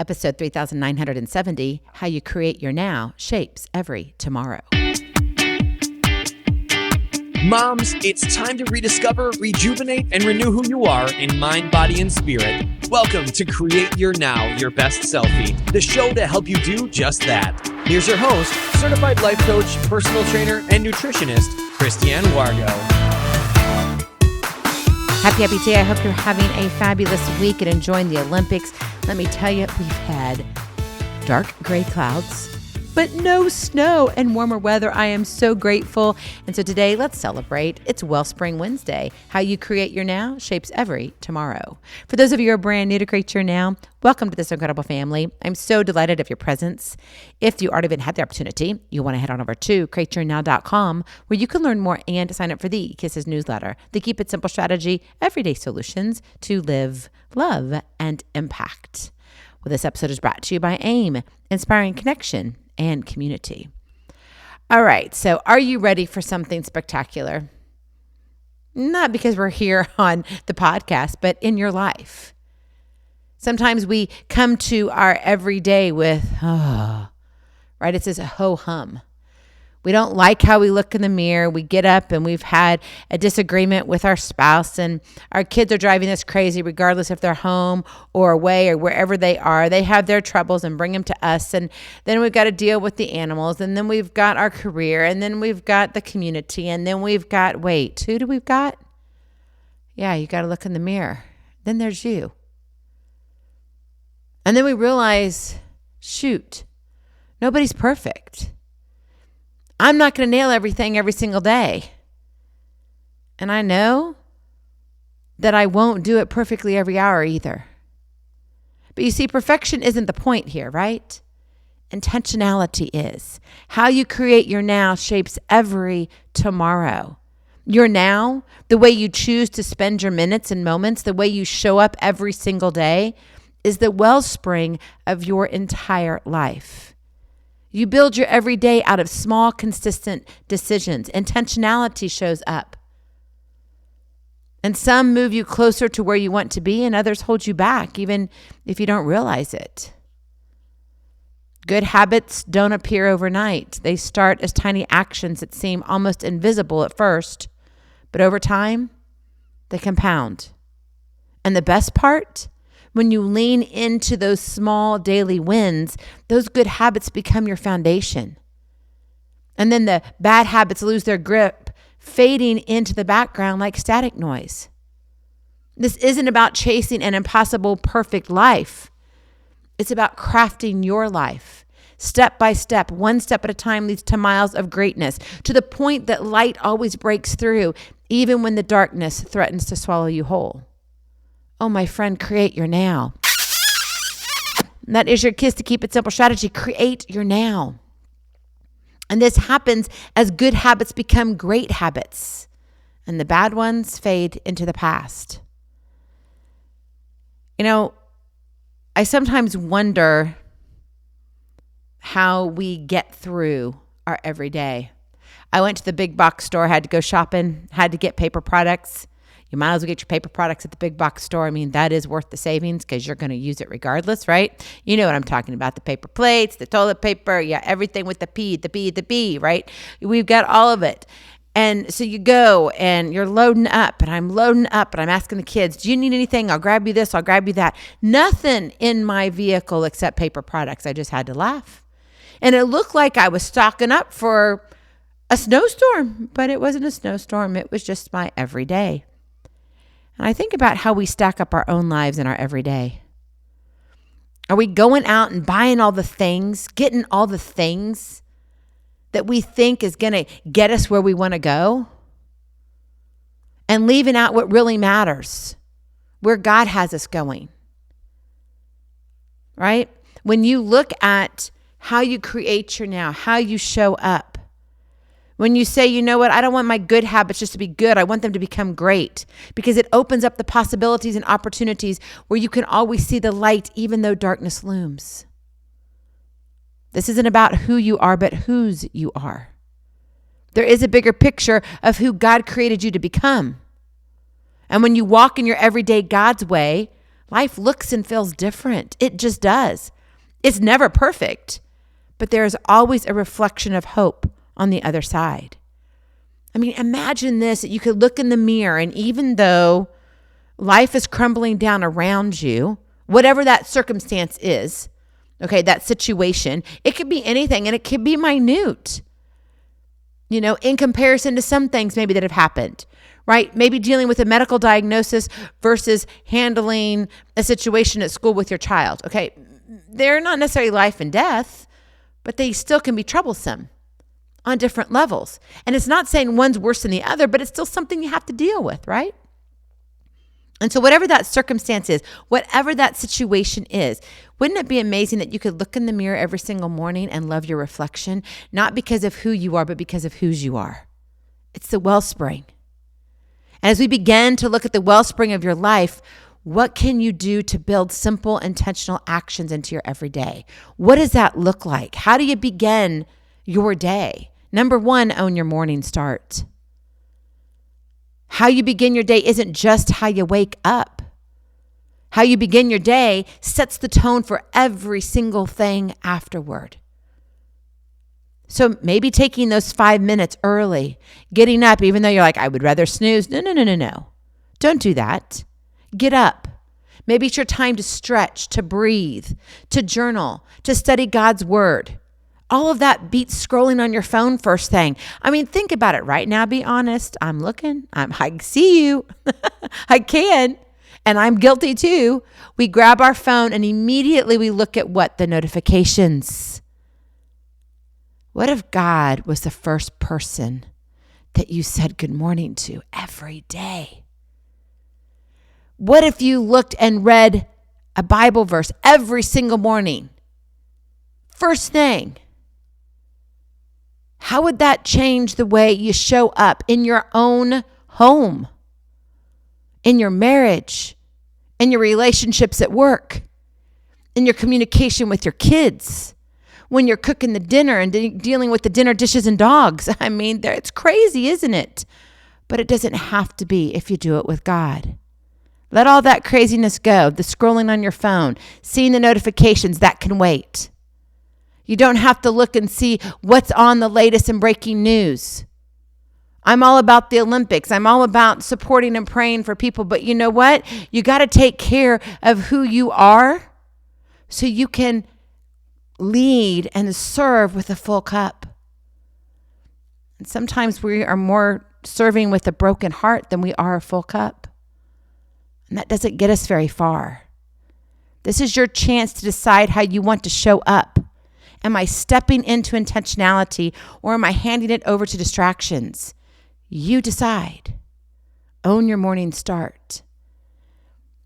Episode 3970, How You Create Your Now Shapes Every Tomorrow. Moms, it's time to rediscover, rejuvenate, and renew who you are in mind, body, and spirit. Welcome to Create Your Now, Your Best Selfie, the show to help you do just that. Here's your host, certified life coach, personal trainer, and nutritionist, Christiane Wargo. Happy day. I hope you're having a fabulous week and enjoying the Olympics. Let me tell you, we've had dark gray clouds, but no snow and warmer weather. I am so grateful. And so today, let's celebrate. It's Wellspring Wednesday. How you create your now shapes every tomorrow. For those of you who are brand new to Create Your Now, welcome to this incredible family. I'm so delighted of your presence. If you already haven't had the opportunity, you want to head on over to createyournow.com, where you can learn more and sign up for the Kisses newsletter, the Keep It Simple strategy, everyday solutions to live, love, and impact. Well, this episode is brought to you by AIM, inspiring connection and community. All right, so are you ready for something spectacular? Not because we're here on the podcast, but in your life. Sometimes we come to our everyday with, right? It says a ho-hum. We don't like how we look in the mirror. We get up and we've had a disagreement with our spouse, and our kids are driving us crazy regardless if they're home or away or wherever they are. They have their troubles and bring them to us. And then we've got to deal with the animals. And then we've got our career. And then we've got the community. And then we've got, wait, who do we've got? Yeah, you got to look in the mirror. Then there's you. And then we realize, shoot, nobody's perfect. I'm not going to nail everything every single day. And I know that I won't do it perfectly every hour either. But you see, perfection isn't the point here, right? Intentionality is. How you create your now shapes every tomorrow. Your now, the way you choose to spend your minutes and moments, the way you show up every single day, is the wellspring of your entire life. You build your everyday out of small, consistent decisions. Intentionality shows up. And some move you closer to where you want to be, and others hold you back, even if you don't realize it. Good habits don't appear overnight. They start as tiny actions that seem almost invisible at first, but over time, they compound. And the best part? When you lean into those small daily wins, those good habits become your foundation. And then the bad habits lose their grip, fading into the background like static noise. This isn't about chasing an impossible, perfect life. It's about crafting your life. Step by step, one step at a time leads to miles of greatness, to the point that light always breaks through, even when the darkness threatens to swallow you whole. Oh, my friend, create your now. That is your Kiss to Keep It Simple strategy. Create your now. And this happens as good habits become great habits, and the bad ones fade into the past. You know, I sometimes wonder how we get through our everyday. I went to the big box store, had to go shopping, had to get paper products. You might as well get your paper products at the big box store. I mean, that is worth the savings because you're going to use it regardless, right? You know what I'm talking about, the paper plates, the toilet paper, yeah, everything with the P, the B, the B, right? We've got all of it. And so you go and you're loading up, and I'm loading up, and I'm asking the kids, do you need anything? I'll grab you this, I'll grab you that. Nothing in my vehicle except paper products. I just had to laugh. And it looked like I was stocking up for a snowstorm, but it wasn't a snowstorm. It was just my everyday. And I think about how we stack up our own lives in our everyday. Are we going out and buying all the things, getting all the things that we think is going to get us where we want to go, and leaving out what really matters, where God has us going? Right? When you look at how you create your now, how you show up, when you say, you know what, I don't want my good habits just to be good. I want them to become great, because it opens up the possibilities and opportunities where you can always see the light even though darkness looms. This isn't about who you are, but whose you are. There is a bigger picture of who God created you to become. And when you walk in your everyday God's way, Life looks and feels different. It just does. It's never perfect, but there is always a reflection of hope on the other side. I mean, imagine this, that you could look in the mirror, and even though life is crumbling down around you, whatever that circumstance is, okay, that situation, it could be anything, and it could be minute, in comparison to some things maybe that have happened, right? Maybe dealing with a medical diagnosis versus handling a situation at school with your child, okay? They're not necessarily life and death, but they still can be troublesome on different levels. And it's not saying one's worse than the other, but it's still something you have to deal with, right? And so whatever that circumstance is, whatever that situation is, wouldn't it be amazing that you could look in the mirror every single morning and love your reflection, not because of who you are, but because of whose you are? It's the wellspring. And as we begin to look at the wellspring of your life, what can you do to build simple, intentional actions into your everyday? What does that look like? How do you begin your day? Number one, own your morning start. How you begin your day isn't just how you wake up. How you begin your day sets the tone for every single thing afterward. So maybe taking those 5 minutes early, getting up, even though you're like, I would rather snooze. No. Don't do that. Get up. Maybe it's your time to stretch, to breathe, to journal, to study God's word. All of that beats scrolling on your phone first thing. I mean, think about it right now. Be honest. I'm looking. I see you. I can. And I'm guilty too. We grab our phone and immediately we look at what? The notifications. What if God was the first person that you said good morning to every day? What if you looked and read a Bible verse every single morning? First thing. How would that change the way you show up in your own home, in your marriage, in your relationships at work, in your communication with your kids, when you're cooking the dinner and dealing with the dinner dishes and dogs? I mean, it's crazy, isn't it? But it doesn't have to be if you do it with God. Let all that craziness go, the scrolling on your phone, seeing the notifications, that can wait. You don't have to look and see what's on the latest and breaking news. I'm all about the Olympics. I'm all about supporting and praying for people. But you know what? You got to take care of who you are so you can lead and serve with a full cup. And sometimes we are more serving with a broken heart than we are a full cup. And that doesn't get us very far. This is your chance to decide how you want to show up. Am I stepping into intentionality, or am I handing it over to distractions? You decide. Own your morning start.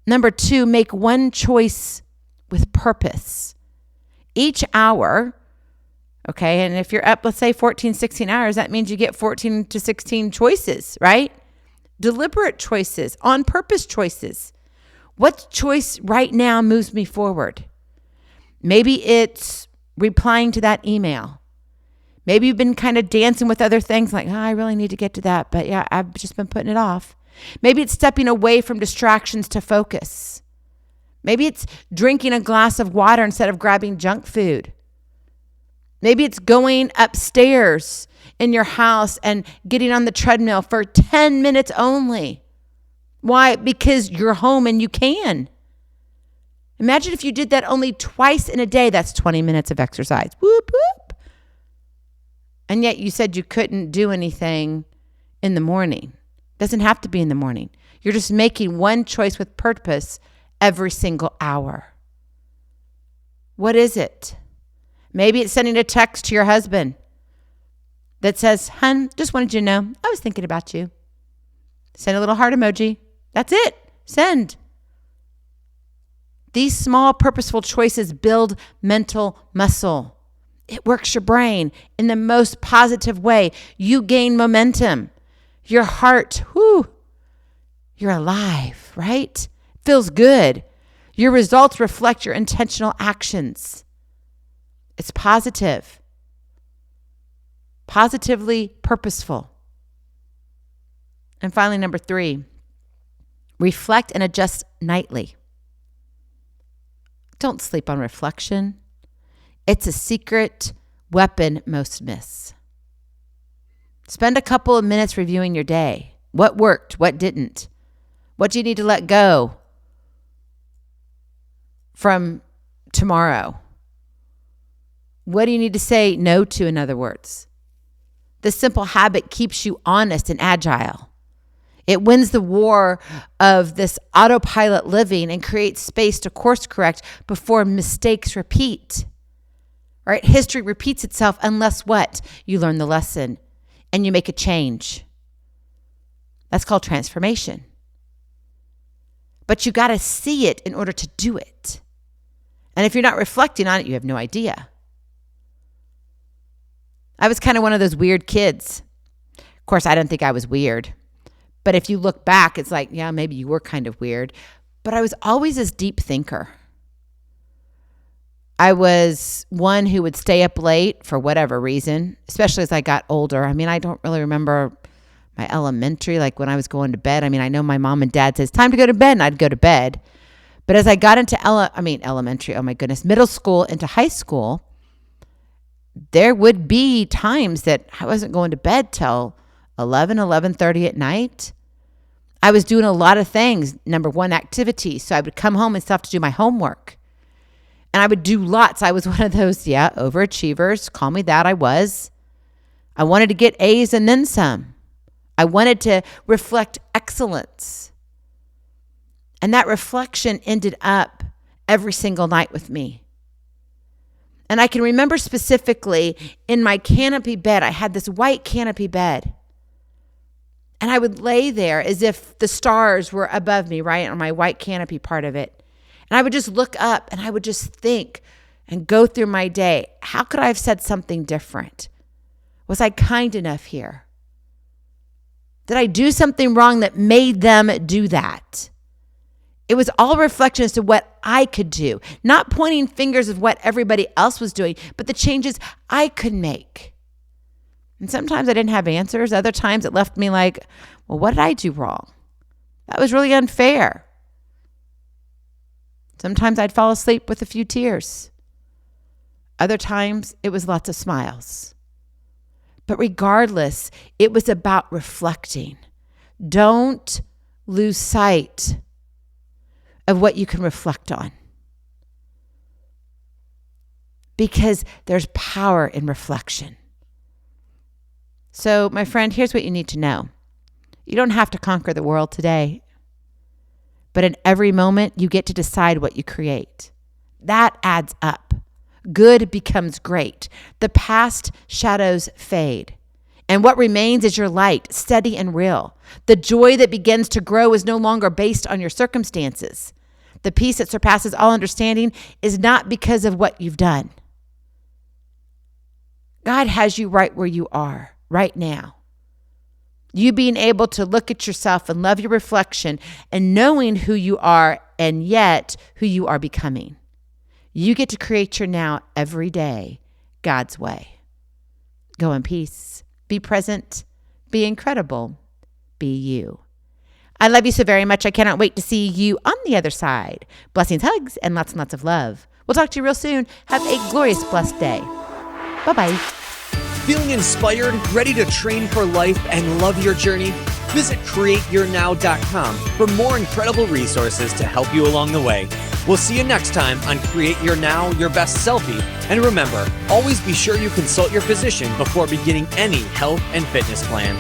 Number 2, make one choice with purpose. Each hour, okay, and if you're up, let's say 14, 16 hours, that means you get 14 to 16 choices, right? Deliberate choices, on purpose choices. What choice right now moves me forward? Maybe it's replying to that email. Maybe you've been kind of dancing with other things like, I really need to get to that, but yeah, I've just been putting it off. Maybe it's stepping away from distractions to focus. Maybe it's drinking a glass of water instead of grabbing junk food. Maybe it's going upstairs in your house and getting on the treadmill for 10 minutes only. Why? Because you're home and you can. Imagine if you did that only twice in a day. That's 20 minutes of exercise. Whoop, whoop. And yet you said you couldn't do anything in the morning. Doesn't have to be in the morning. You're just making one choice with purpose every single hour. What is it? Maybe it's sending a text to your husband that says, "Hun, just wanted you to know, I was thinking about you." Send a little heart emoji. That's it. Send. These small purposeful choices build mental muscle. It works your brain in the most positive way. You gain momentum. Your heart, you're alive, right? Feels good. Your results reflect your intentional actions. It's positive. Positively purposeful. And finally, number 3, reflect and adjust nightly. Don't sleep on reflection. It's a secret weapon most miss. Spend a couple of minutes reviewing your day. What worked? What didn't? What do you need to let go from tomorrow? What do you need to say no to, in other words? This simple habit keeps you honest and agile. It wins the war of this autopilot living and creates space to course correct before mistakes repeat. Right? History repeats itself unless what? You learn the lesson and you make a change. That's called transformation. But you got to see it in order to do it. And if you're not reflecting on it, you have no idea. I was kind of one of those weird kids. Of course, I don't think I was weird. But if you look back, it's like, yeah, maybe you were kind of weird. But I was always this deep thinker. I was one who would stay up late for whatever reason, especially as I got older. I mean, I don't really remember my elementary, like when I was going to bed. I mean, I know my mom and dad says, time to go to bed, and I'd go to bed. But as I got into elementary, oh my goodness, middle school into high school, there would be times that I wasn't going to bed till 11:30 at night. I was doing a lot of things. Number one, activities. So I would come home and stuff to do my homework. And I would do lots. I was one of those, overachievers. Call me that, I was. I wanted to get A's and then some. I wanted to reflect excellence. And that reflection ended up every single night with me. And I can remember specifically in my canopy bed, I had this white canopy bed. And I would lay there as if the stars were above me, right, on my white canopy part of it. And I would just look up and I would just think and go through my day. How could I have said something different? Was I kind enough here? Did I do something wrong that made them do that? It was all reflections to what I could do, not pointing fingers of what everybody else was doing, but the changes I could make. And sometimes I didn't have answers. Other times it left me like, well, what did I do wrong? That was really unfair. Sometimes I'd fall asleep with a few tears. Other times it was lots of smiles. But regardless, it was about reflecting. Don't lose sight of what you can reflect on. Because there's power in reflection. So, my friend, here's what you need to know. You don't have to conquer the world today. But in every moment, you get to decide what you create. That adds up. Good becomes great. The past shadows fade. And what remains is your light, steady and real. The joy that begins to grow is no longer based on your circumstances. The peace that surpasses all understanding is not because of what you've done. God has you right where you are, right now. You being able to look at yourself and love your reflection and knowing who you are and yet who you are becoming. You get to create your now every day God's way. Go in peace. Be present. Be incredible. Be you. I love you so very much. I cannot wait to see you on the other side. Blessings, hugs, and lots of love. We'll talk to you real soon. Have a glorious, blessed day. Bye-bye. Feeling inspired, ready to train for life and love your journey? Visit createyournow.com for more incredible resources to help you along the way. We'll see you next time on Create Your Now, Your Best Selfie. And remember, always be sure you consult your physician before beginning any health and fitness plan.